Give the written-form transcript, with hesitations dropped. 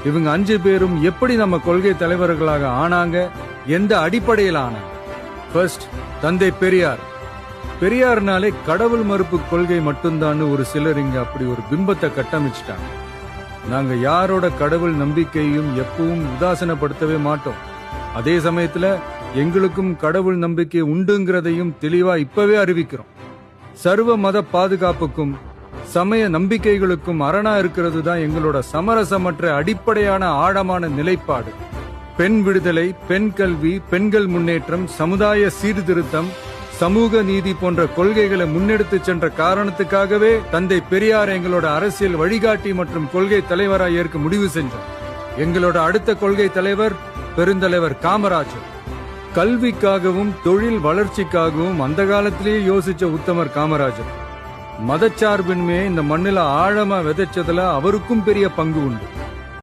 இவங்க 5 பேரும் எப்படி நம்ம கொள்கை தலைவர்களாக ஆனாங்க, எந்த அடிப்படையில் ஆனாங்க? ஃபர்ஸ்ட், தந்தை பெரியார். பெரியார்னாலே கடவுள் மறுப்பு கொள்கை மட்டும்தான் ஒரு சிலர் இங்க அப்படி ஒரு பிம்பத்தை கட்டமைச்சிட்டாங்க. நாங்க யாரோட கடவுள் நம்பிக்கையும் எப்பவும் உதாசீனப்படுத்தவே மாட்டோம். அதே சமயத்துல எங்களுக்கும் கடவுள் நம்பிக்கை உண்டுங்கிறதையும் தெளிவா இப்பவே அறிவிக்கிறோம். சர்வ மத பாதுகாப்புக்கும் சமய நம்பிக்கைகளுக்கும் அரணா இருக்கிறது தான் எங்களோட சமரசமற்ற அடிப்படையான ஆழமான நிலைப்பாடு. பெண் விடுதலை, பெண் கல்வி, பெண்கள் முன்னேற்றம், சமுதாய சீர்திருத்தம், சமூக நீதி போன்ற கொள்கைகளை முன்னெடுத்து சென்ற காரணத்துக்காகவே தந்தை பெரியார் எங்களோட அரசியல் வழிகாட்டி மற்றும் கொள்கை தலைவராக ஏற்க முடிவு செஞ்சோம். எங்களோட அடுத்த கொள்கை தலைவர் பெருந்தலைவர் காமராஜர். கல்விக்காகவும் தொழில் வளர்ச்சிக்காகவும் அந்த காலத்திலேயே யோசிச்ச உத்தமர் காமராஜர். மதச்சார்பின்மையை இந்த மண்ணில ஆழமா விதைச்சதுல அவருக்கும் பெரிய பங்கு உண்டு.